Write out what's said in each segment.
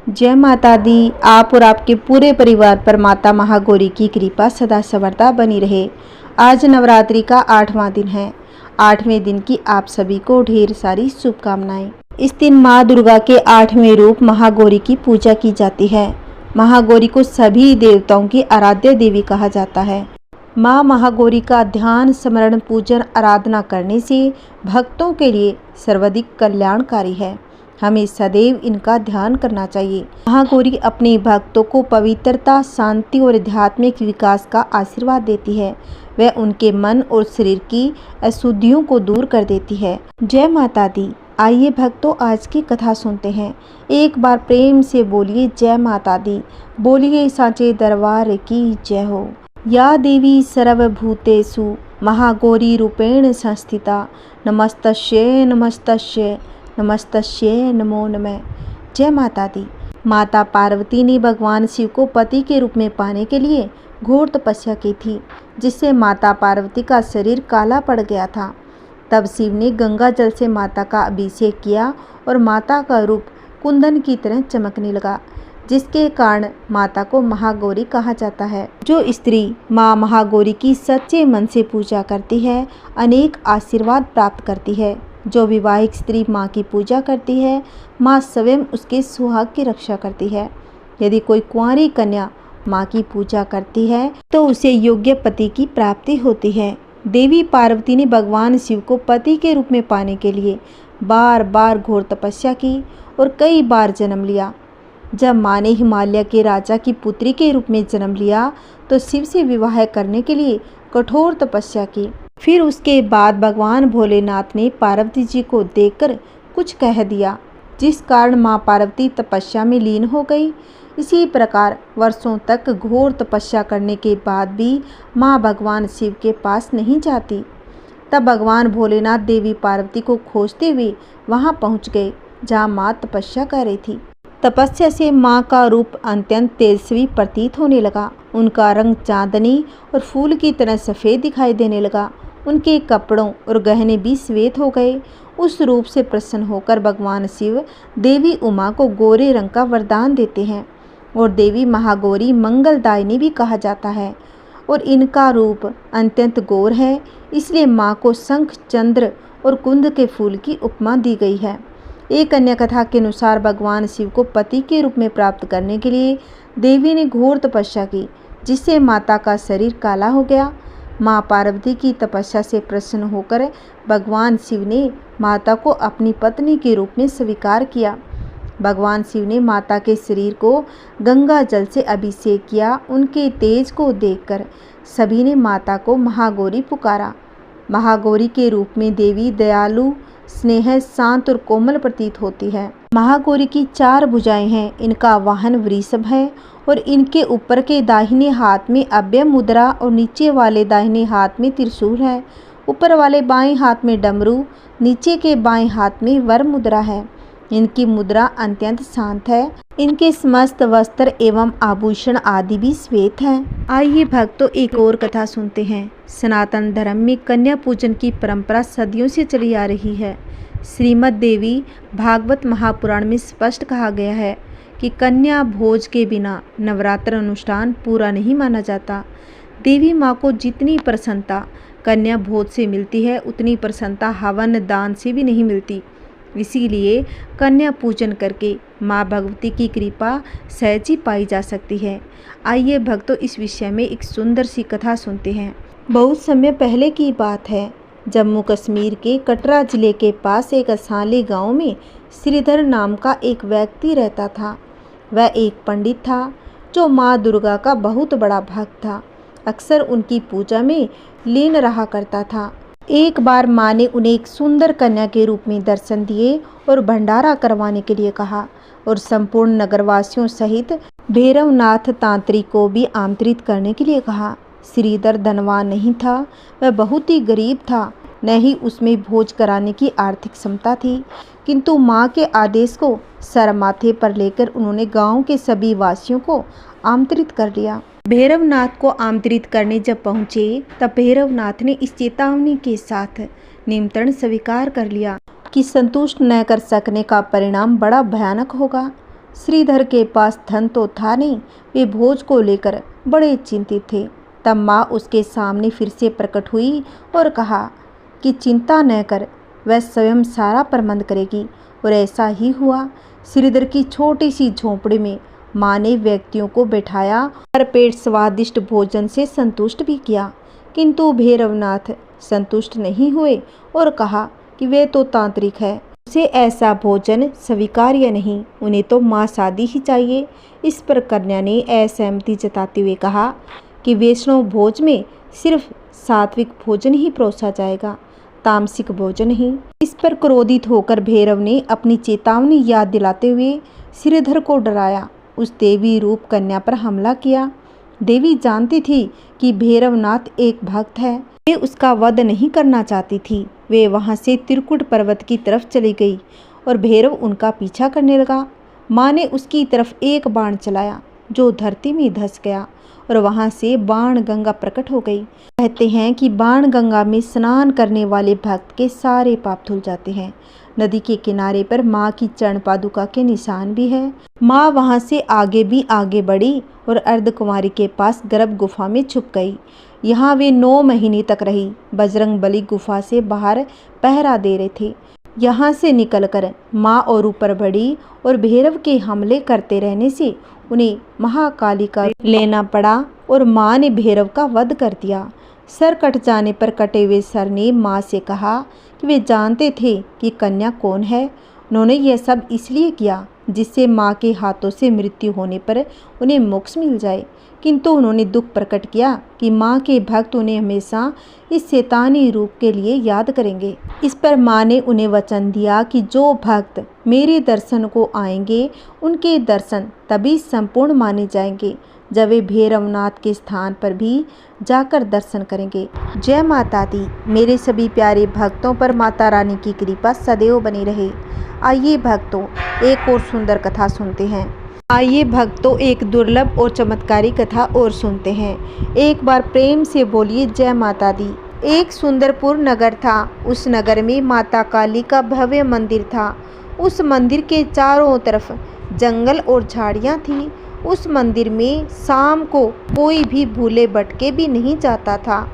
जय माता दी। आप और आपके पूरे परिवार पर माता महागौरी की कृपा सदा सर्वदा बनी रहे। आज नवरात्रि का 8वां दिन है। 8वें दिन की आप सभी को ढेर सारी शुभकामनाएं। इस दिन माँ दुर्गा के 8वें रूप महागौरी की पूजा की जाती है। महागौरी को सभी देवताओं की आराध्य देवी कहा जाता है। माँ महागौरी का ध्यान, स्मरण, पूजन, आराधना करने से भक्तों के लिए सर्वाधिक कल्याणकारी है। हमें सदैव इनका ध्यान करना चाहिए। महागौरी अपने भक्तों को पवित्रता, शांति और आध्यात्मिक विकास का आशीर्वाद देती है। वह उनके मन और शरीर की अशुद्धियों को दूर कर देती है। जय माता दी। आइए भक्तों, आज की कथा सुनते हैं। एक बार प्रेम से बोलिए जय माता दी। बोलिए सांचे दरबार की जय हो। या देवी सर्वभूतेषु महागौरी रूपेण संस्थिता, नमस्तस्यै नमस्तस्यै नमस्तस्यै नमो नमः। जय माता दी। माता पार्वती ने भगवान शिव को पति के रूप में पाने के लिए घोर तपस्या की थी, जिससे माता पार्वती का शरीर काला पड़ गया था। तब शिव ने गंगा जल से माता का अभिषेक किया और माता का रूप कुंदन की तरह चमकने लगा, जिसके कारण माता को महागौरी कहा जाता है। जो स्त्री माँ महागौरी की सच्चे मन से पूजा करती है, अनेक आशीर्वाद प्राप्त करती है। जो विवाहित स्त्री माँ की पूजा करती है, माँ स्वयं उसके सुहाग की रक्षा करती है। यदि कोई कुंवारी कन्या माँ की पूजा करती है तो उसे योग्य पति की प्राप्ति होती है। देवी पार्वती ने भगवान शिव को पति के रूप में पाने के लिए बार बार घोर तपस्या की और कई बार जन्म लिया। जब माँ ने हिमालय के राजा की पुत्री के रूप में जन्म लिया तो शिव से विवाह करने के लिए कठोर तपस्या की। फिर उसके बाद भगवान भोलेनाथ ने पार्वती जी को देखकर कुछ कह दिया, जिस कारण माँ पार्वती तपस्या में लीन हो गई। इसी प्रकार वर्षों तक घोर तपस्या करने के बाद भी माँ भगवान शिव के पास नहीं जाती। तब भगवान भोलेनाथ देवी पार्वती को खोजते हुए वहाँ पहुँच गए, जहाँ माँ तपस्या कर रही थी। तपस्या से माँ का रूप अत्यंत तेजस्वी प्रतीत होने लगा। उनका रंग चांदनी और फूल की तरह सफ़ेद दिखाई देने लगा। उनके कपड़ों और गहने भी श्वेत हो गए। उस रूप से प्रसन्न होकर भगवान शिव देवी उमा को गोरे रंग का वरदान देते हैं और देवी महागौरी मंगलदायिनी भी कहा जाता है और इनका रूप अत्यंत गौर है। इसलिए माँ को शंख, चंद्र और कुंद के फूल की उपमा दी गई है। एक अन्य कथा के अनुसार भगवान शिव को पति के रूप में प्राप्त करने के लिए देवी ने घोर तपस्या की, जिससे माता का शरीर काला हो गया। माँ पार्वती की तपस्या से प्रसन्न होकर भगवान शिव ने माता को अपनी पत्नी के रूप में स्वीकार किया। भगवान शिव ने माता के शरीर को गंगा जल से अभिषेक किया। उनके तेज को देखकर सभी ने माता को महागौरी पुकारा। महागौरी के रूप में देवी दयालु, स्नेह, शांत और कोमल प्रतीत होती है। महागौरी की 4 भुजाएं हैं। इनका वाहन वृषभ है और इनके ऊपर के दाहिने हाथ में अभय मुद्रा और नीचे वाले दाहिने हाथ में त्रिशूल है। ऊपर वाले बाएं हाथ में डमरू, नीचे के बाएं हाथ में वर मुद्रा है। इनकी मुद्रा अत्यंत शांत है। इनके समस्त वस्त्र एवं आभूषण आदि भी श्वेत हैं। आइए भक्तों, एक और कथा सुनते हैं। सनातन धर्म में कन्या पूजन की परंपरा सदियों से चली आ रही है। श्रीमद् देवी भागवत महापुराण में स्पष्ट कहा गया है कि कन्या भोज के बिना नवरात्र अनुष्ठान पूरा नहीं माना जाता। देवी माँ को जितनी प्रसन्नता कन्या भोज से मिलती है, उतनी प्रसन्नता हवन दान से भी नहीं मिलती। इसीलिए कन्या पूजन करके माँ भगवती की कृपा सहज ही पाई जा सकती है। आइए भक्तों, इस विषय में एक सुंदर सी कथा सुनते हैं। बहुत समय पहले की बात है। जम्मू कश्मीर के कटरा जिले के पास एक असाली गांव में श्रीधर नाम का एक व्यक्ति रहता था। वह एक पंडित था जो माँ दुर्गा का बहुत बड़ा भक्त था। अक्सर उनकी पूजा में लीन रहा करता था। एक बार माँ ने उन्हें एक सुंदर कन्या के रूप में दर्शन दिए और भंडारा करवाने के लिए कहा और संपूर्ण नगरवासियों सहित भैरवनाथ तांत्रिक को भी आमंत्रित करने के लिए कहा। श्रीधर धनवान नहीं था, वह बहुत ही गरीब था, न ही उसमें भोज कराने की आर्थिक क्षमता थी। किंतु माँ के आदेश को सर माथे पर लेकर उन्होंने गांव के सभी वासियों को आमंत्रित कर लिया। भैरवनाथ को आमंत्रित करने जब पहुँचे तब भैरवनाथ ने इस चेतावनी के साथ निमंत्रण स्वीकार कर लिया कि संतुष्ट न कर सकने का परिणाम बड़ा भयानक होगा। श्रीधर के पास धन तो था नहीं, वे भोज को लेकर बड़े चिंतित थे। तब माँ उसके सामने फिर से प्रकट हुई और कहा कि चिंता न कर, वह स्वयं सारा प्रबंध करेगी। और ऐसा ही हुआ। श्रीधर की छोटी सी झोंपड़ी में माँ ने व्यक्तियों को बैठाया और पेट स्वादिष्ट भोजन से संतुष्ट भी किया, किंतु भैरवनाथ संतुष्ट नहीं हुए और कहा कि वे तो तांत्रिक है, उसे ऐसा भोजन स्वीकार्य नहीं, उन्हें तो माँ शादी ही चाहिए। इस पर कन्या ने असहमति जताते हुए कहा कि वैष्णव भोज में सिर्फ सात्विक भोजन ही परोसा जाएगा, तामसिक भोजन ही। इस पर क्रोधित होकर भैरव ने अपनी चेतावनी याद दिलाते हुए श्रीधर को डराया, उस देवी रूप कन्या पर हमला किया। देवी जानती थी कि भैरवनाथ एक भक्त है, वे उसका वध नहीं करना चाहती थी। वे वहां से त्रिकुट पर्वत की तरफ चली गई और भैरव उनका पीछा करने लगा। माँ ने उसकी तरफ एक बाण चलाया जो धरती में धंस गया और वहां से बाण गंगा प्रकट हो गई। कहते हैं कि बाण गंगा में स्नान करने वाले भक्त के सारे पाप धुल जाते हैं। नदी के किनारे पर माँ की चरण पादुका के निशान भी है। माँ वहां से आगे बढ़ी और अर्धकुमारी के पास गर्भ गुफा में छुप गई। यहाँ वे 9 महीने तक रही। बजरंग बली गुफा से बाहर पहरा दे रहे थे। यहाँ से निकलकर माँ और ऊपर बढ़ी और भैरव के हमले करते रहने से उन्हें महाकाली का लेना पड़ा और माँ ने भैरव का वध कर दिया। सर कट जाने पर कटे हुए सर ने माँ से कहा कि वे जानते थे कि कन्या कौन है। उन्होंने यह सब इसलिए किया जिससे माँ के हाथों से मृत्यु होने पर उन्हें मोक्ष मिल जाए, किंतु उन्होंने दुख प्रकट किया कि माँ के भक्त उन्हें हमेशा इस शैतानी रूप के लिए याद करेंगे। इस पर माँ ने उन्हें वचन दिया कि जो भक्त मेरे दर्शन को आएंगे उनके दर्शन तभी संपूर्ण माने जाएंगे जब वे भैरवनाथ के स्थान पर भी जाकर दर्शन करेंगे। जय माता दी। मेरे सभी प्यारे भक्तों पर माता रानी की कृपा सदैव बनी रहे। आइए भक्तों, एक और सुंदर कथा सुनते हैं। आइए भक्तों, एक दुर्लभ और चमत्कारी कथा और सुनते हैं। एक बार प्रेम से बोलिए जय माता दी। एक सुंदरपुर नगर था। उस नगर में माता काली का भव्य मंदिर था। उस मंदिर के चारों तरफ जंगल और झाड़ियाँ थीं। उस मंदिर में शाम को कोई भी भूले भटके भी नहीं जाता था।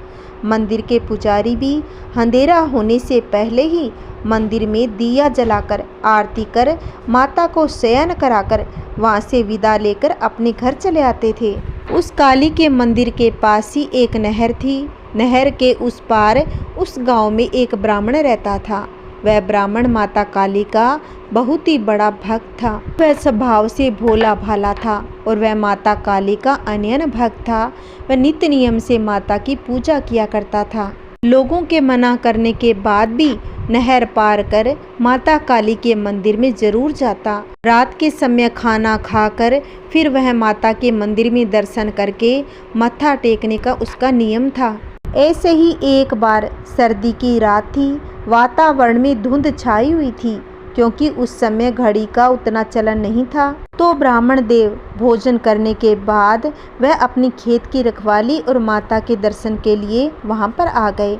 मंदिर के पुजारी भी अंधेरा होने से पहले ही मंदिर में दिया जलाकर आरती कर माता को शयन कराकर वहां से विदा लेकर अपने घर चले आते थे। उस काली के मंदिर के पास ही एक नहर थी। नहर के उस पार उस गांव में एक ब्राह्मण रहता था। वह ब्राह्मण माता काली का बहुत ही बड़ा भक्त था। वह स्वभाव से भोला भाला था और वह माता काली का अनन्य भक्त था। वह नित्य नियम से माता की पूजा किया करता था। लोगों के मना करने के बाद भी नहर पार कर माता काली के मंदिर में जरूर जाता। रात के समय खाना खाकर फिर वह माता के मंदिर में दर्शन करके मत्था टेकने का उसका नियम था। ऐसे ही एक बार सर्दी की रात थी। वातावरण में धुंध छाई हुई थी क्योंकि उस समय घड़ी का उतना चलन नहीं था। तो ब्राह्मण देव भोजन करने के बाद वह अपनी खेत की रखवाली और माता के दर्शन के लिए वहां पर आ गए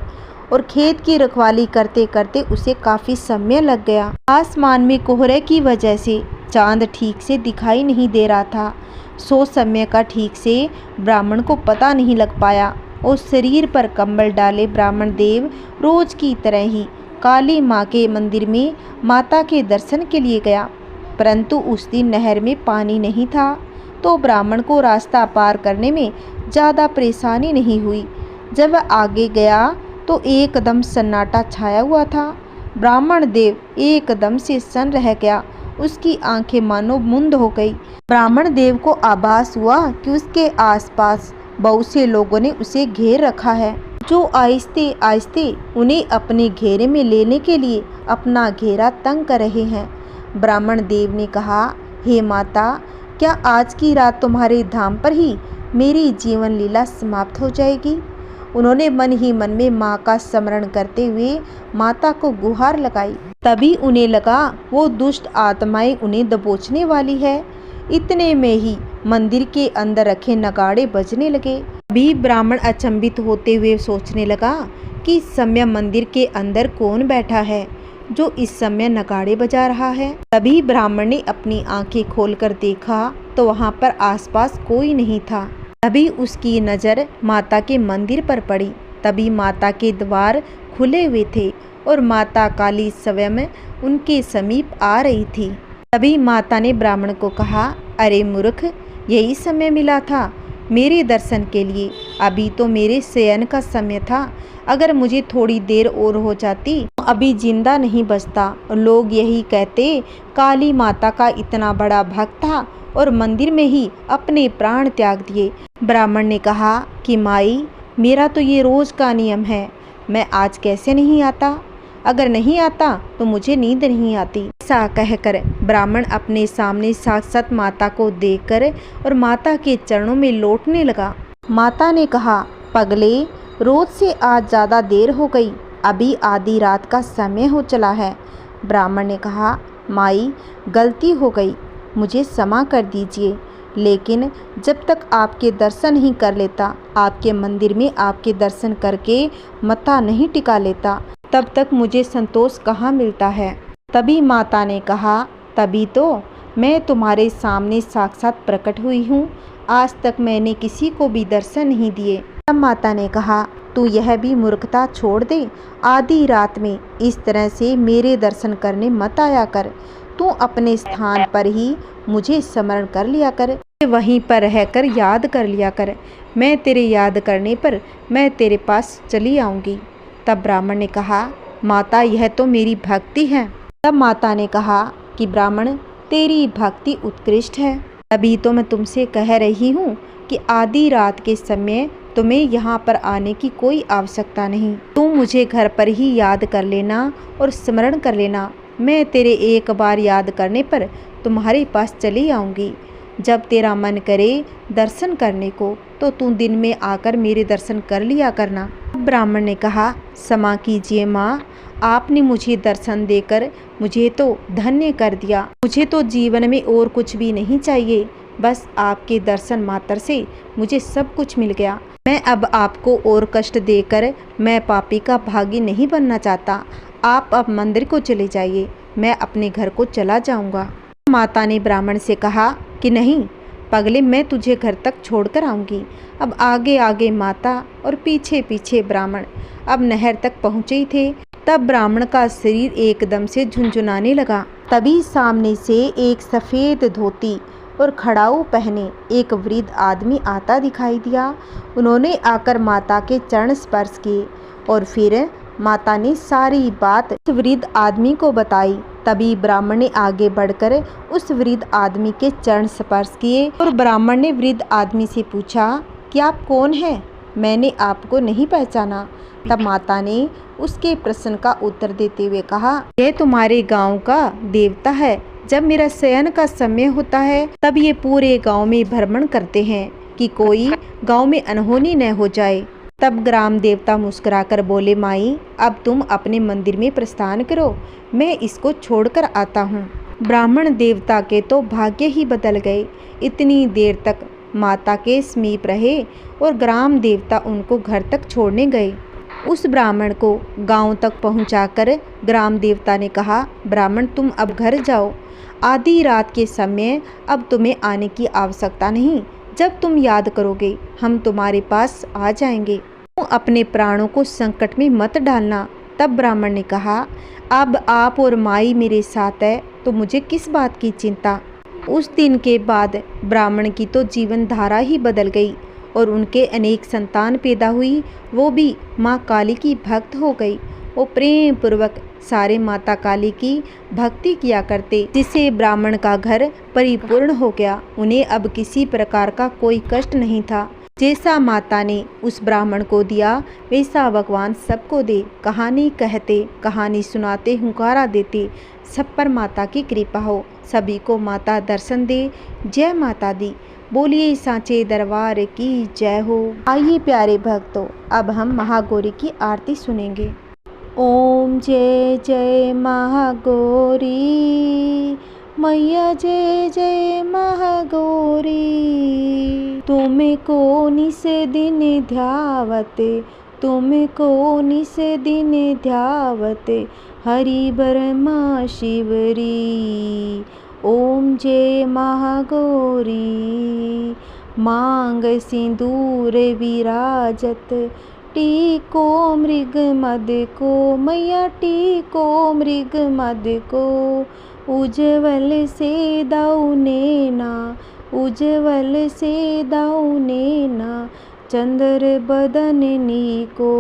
और खेत की रखवाली करते करते उसे काफी समय लग गया। आसमान में कोहरे की वजह से चांद ठीक से दिखाई नहीं दे रहा था। सो समय का ठीक से ब्राह्मण को पता नहीं लग पाया और शरीर पर कंबल डाले ब्राह्मण देव रोज की तरह ही काली माँ के मंदिर में माता के दर्शन के लिए गया। परंतु उस दिन नहर में पानी नहीं था तो ब्राह्मण को रास्ता पार करने में ज़्यादा परेशानी नहीं हुई। जब वह आगे गया तो एकदम सन्नाटा छाया हुआ था। ब्राह्मण देव एकदम से सन्न रह गया। उसकी आंखें मानो मुंद हो गई। ब्राह्मण देव को आभास हुआ कि उसके आसपास बहुत से लोगों ने उसे घेर रखा है, जो आहिस्ते आहिस्ते उन्हें अपने घेरे में लेने के लिए अपना घेरा तंग कर रहे हैं। ब्राह्मण देव ने कहा, हे माता, क्या आज की रात तुम्हारे धाम पर ही मेरी जीवन लीला समाप्त हो जाएगी? उन्होंने मन ही मन में माँ का स्मरण करते हुए माता को गुहार लगाई। तभी उन्हें लगा वो दुष्ट आत्माएं उन्हें दबोचने वाली है। इतने में ही मंदिर के अंदर रखे नगाड़े बजने लगे। अभी ब्राह्मण अचंभित होते हुए सोचने लगा कि इस समय मंदिर के अंदर कौन बैठा है। जो इस समय नगाड़े बजा रहा है। तभी ब्राह्मण ने अपनी आंखें खोलकर देखा तो वहाँ पर आसपास कोई नहीं था। तभी उसकी नज़र माता के मंदिर पर पड़ी। तभी माता के द्वार खुले हुए थे और माता काली स्वयं उनके समीप आ रही थी। तभी माता ने ब्राह्मण को कहा, अरे मूर्ख, यही समय मिला था मेरे दर्शन के लिए। अभी तो मेरे शयन का समय था। अगर मुझे थोड़ी देर और हो जाती तो अभी जिंदा नहीं बचता। लोग यही कहते, काली माता का इतना बड़ा भक्त था और मंदिर में ही अपने प्राण त्याग दिए। ब्राह्मण ने कहा कि माई, मेरा तो ये रोज का नियम है, मैं आज कैसे नहीं आता? अगर नहीं आता तो मुझे नींद नहीं आती। ऐसा कहकर ब्राह्मण अपने सामने साक्षात माता को देखकर और माता के चरणों में लौटने लगा। माता ने कहा, पगले, रोज से आज ज़्यादा देर हो गई, अभी आधी रात का समय हो चला है। ब्राह्मण ने कहा, माई, गलती हो गई, मुझे क्षमा कर दीजिए, लेकिन जब तक आपके दर्शन नहीं कर लेता, आपके मंदिर में आपके दर्शन करके मत्था नहीं टिका लेता, तब तक मुझे संतोष कहाँ मिलता है। तभी माता ने कहा, तभी तो मैं तुम्हारे सामने साक्षात प्रकट हुई हूँ। आज तक मैंने किसी को भी दर्शन नहीं दिए। तब माता ने कहा, तू यह भी मूर्खता छोड़ दे। आधी रात में इस तरह से मेरे दर्शन करने मत आया कर। तू अपने स्थान पर ही मुझे स्मरण कर लिया कर, वहीं पर रहकर याद कर लिया कर। मैं तेरे याद करने पर मैं तेरे पास चली आऊँगी। तब ब्राह्मण ने कहा, माता, यह तो मेरी भक्ति है। तब माता ने कहा कि ब्राह्मण, तेरी भक्ति उत्कृष्ट है, तभी तो मैं तुमसे कह रही हूँ कि आधी रात के समय तुम्हें यहाँ पर आने की कोई आवश्यकता नहीं। तुम मुझे घर पर ही याद कर लेना और स्मरण कर लेना। मैं तेरे एक बार याद करने पर तुम्हारे पास चली आऊँगी। जब तेरा मन करे दर्शन करने को तो तू दिन में आकर मेरे दर्शन कर लिया करना। ब्राह्मण ने कहा, क्षमा कीजिए माँ, आपने मुझे दर्शन देकर मुझे तो धन्य कर दिया। मुझे तो जीवन में और कुछ भी नहीं चाहिए, बस आपके दर्शन मात्र से मुझे सब कुछ मिल गया। मैं अब आपको और कष्ट देकर मैं पापी का भागी नहीं बनना चाहता। आप अब मंदिर को चले जाइए, मैं अपने घर को चला जाऊंगा। माता ने ब्राह्मण से कहा कि नहीं पगले, मैं तुझे घर तक छोड़कर आऊँगी। अब आगे आगे माता और पीछे पीछे ब्राह्मण अब नहर तक पहुँचे ही थे। तब ब्राह्मण का शरीर एकदम से झुंझुनाने लगा। तभी सामने से एक सफ़ेद धोती और खड़ाऊ पहने एक वृद्ध आदमी आता दिखाई दिया। उन्होंने आकर माता के चरण स्पर्श किए और फिर माता ने सारी बात उस वृद्ध आदमी को बताई। तभी ब्राह्मण ने आगे बढ़कर उस वृद्ध आदमी के चरण स्पर्श किए और ब्राह्मण ने वृद्ध आदमी से पूछा कि आप कौन हैं? मैंने आपको नहीं पहचाना। तब माता ने उसके प्रश्न का उत्तर देते हुए कहा, यह तुम्हारे गांव का देवता है। जब मेरा शयन का समय होता है तब ये पूरे गांव में भ्रमण करते हैं कि कोई गांव में अनहोनी न हो जाए। तब ग्राम देवता मुस्कुराकर बोले, माई, अब तुम अपने मंदिर में प्रस्थान करो, मैं इसको छोड़कर आता हूँ। ब्राह्मण देवता के तो भाग्य ही बदल गए। इतनी देर तक माता के समीप रहे और ग्राम देवता उनको घर तक छोड़ने गए। उस ब्राह्मण को गांव तक पहुंचाकर ग्राम देवता ने कहा, ब्राह्मण, तुम अब घर जाओ। आधी रात के समय अब तुम्हें आने की आवश्यकता नहीं। जब तुम याद करोगे हम तुम्हारे पास आ जाएंगे। तुम अपने प्राणों को संकट में मत डालना। तब ब्राह्मण ने कहा, अब आप और माई मेरे साथ है तो मुझे किस बात की चिंता। उस दिन के बाद ब्राह्मण की तो जीवन धारा ही बदल गई और उनके अनेक संतान पैदा हुई। वो भी माँ काली की भक्त हो गई। वो प्रेम पूर्वक सारे माता काली की भक्ति किया करते, जिससे ब्राह्मण का घर परिपूर्ण हो गया। उन्हें अब किसी प्रकार का कोई कष्ट नहीं था। जैसा माता ने उस ब्राह्मण को दिया वैसा भगवान सबको दे। कहानी कहते, कहानी सुनाते, हुंकारा देते, सब पर माता की कृपा हो। सभी को माता दर्शन दे। जय माता दी। बोलिए सांचे दरबार की जय हो। आइए प्यारे भक्तों, अब हम महागौरी की आरती सुनेंगे। ओम जय जय महागौरी, मैया जय जय महागौरी। तुम्हें को निस दिन ध्यावत, तुमको निस दिन ध्यावत हरि ब्रह्मा शिवरी। ओम जय महागौरी। मांग सिंदूर विराजत टीको मृग मद को, मैया टीको मृग मद को। उज्ज्वल से दाऊ नैना, उज्ज्वल से दाऊ नैना, चंद्र बदन नीको।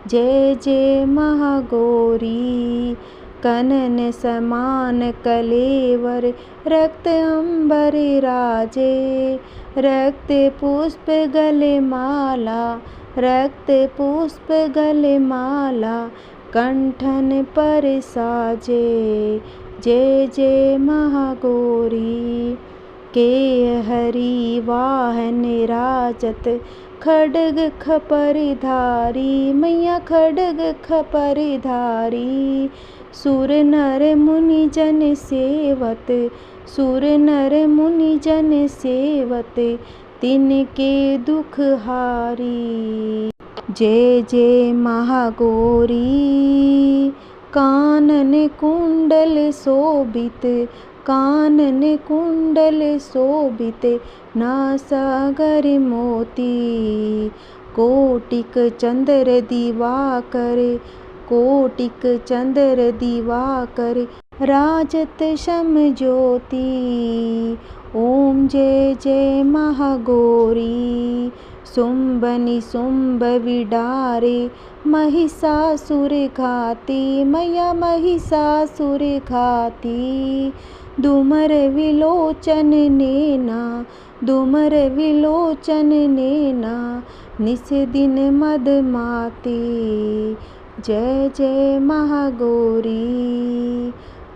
जय जय महागौरी। कनन समान कलेवर रक्त अंबर राजे, रक्त पुष्प गले माला, रक्त पुष्प गले माला, कंठन पर साजे। जय जय महागौरी। के हरि वाहन राजत खड्ग खपर धारी, मैया खड्ग खपर धारी। सुर नर मुनि जन सेवत, सुर नर मुनि जन सेवत, तिनके दुख हारी। जय जय महागौरी। कानन कुंडल शोभित, कानन कुंडल शोभित, नासागर मोती। कोटिक चंद्र दिवाकर, कोटिक चंद्र दिवाकर, राजत शम ज्योति। ओम जय जय महागौरी। शुंभ निशुंभ विडारे, महिषासुर घाती, मैया महिषासुर घाती। दुमर विलोचन नैना, दुमर विलोचन नैना, निस दिन मदमाती। जय जय महागौरी।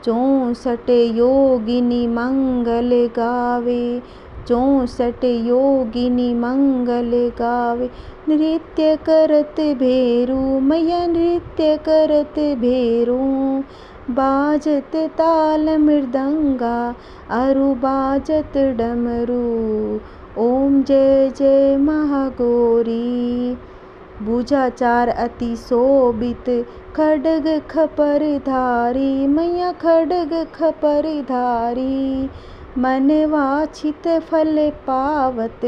64 योगिनी मंगल गावे, 64 योगिनी मंगल गावे। नृत्य करत भेरू, मैया नृत्य करत भेरू। बाजत ताल मृदंगा, अरु बाजत डमरू। ओम जय जय महागौरी। भुजाचार अति शोभित, खड्ग खपर धारी, मैया खड्ग खपर धारी। मन वांछित फल पावत,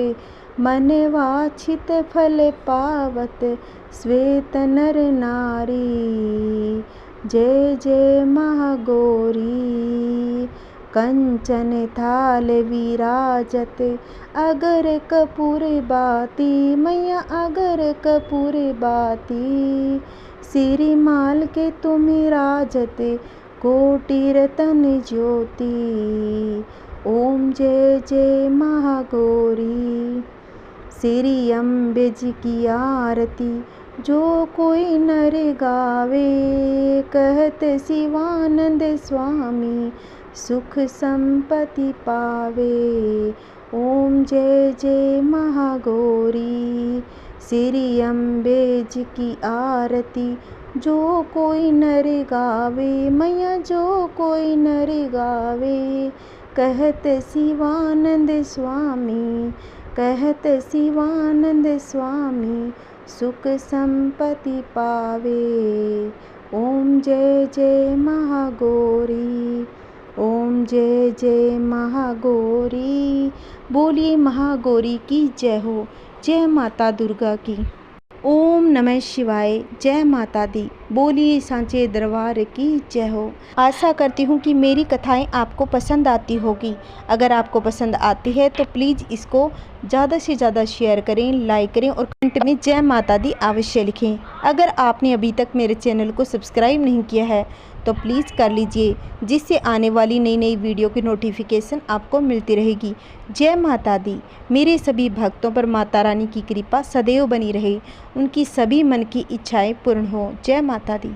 मन वांछित फल पावत, श्वेत नर नारी। जय जय महागौरी। कंचन थाल विराजत, अगर कपूर बाती, मैया अगर कपूर बाती। सिरिमाल के तुम राजत, कोटि रतन ज्योति। ओम जय जय महागौरी। श्री अम्बे जी की आरती जो कोई नर गावे, कहत शिवानंद स्वामी सुख संपत्ति पावे। ओम जय जय महागौरी। श्री अम्बे जी की आरती जो कोई नर गावे, मैया जो कोई नर गावे। कहत शिवानंद स्वामी, कहत शिवानंद स्वामी सुख संपत्ति पावे। ओम जय जय महागौरी। ओम जय जय महागौरी। बोलिए महागौरी की जय हो। जय माता दुर्गा की। ओम नमः शिवाय। जय माता दी। बोलिए सांचे दरबार की जय हो। आशा करती हूँ कि मेरी कथाएं आपको पसंद आती होगी। अगर आपको पसंद आती है तो प्लीज़ इसको ज़्यादा से ज़्यादा शेयर करें, लाइक करें और कमेंट में जय माता दी अवश्य लिखें। अगर आपने अभी तक मेरे चैनल को सब्सक्राइब नहीं किया है तो प्लीज़ कर लीजिए, जिससे आने वाली नई नई वीडियो की नोटिफिकेशन आपको मिलती रहेगी। जय माता दी। मेरे सभी भक्तों पर माता रानी की कृपा सदैव बनी रहे, उनकी सभी मन की इच्छाएं पूर्ण हो। जय माता दी।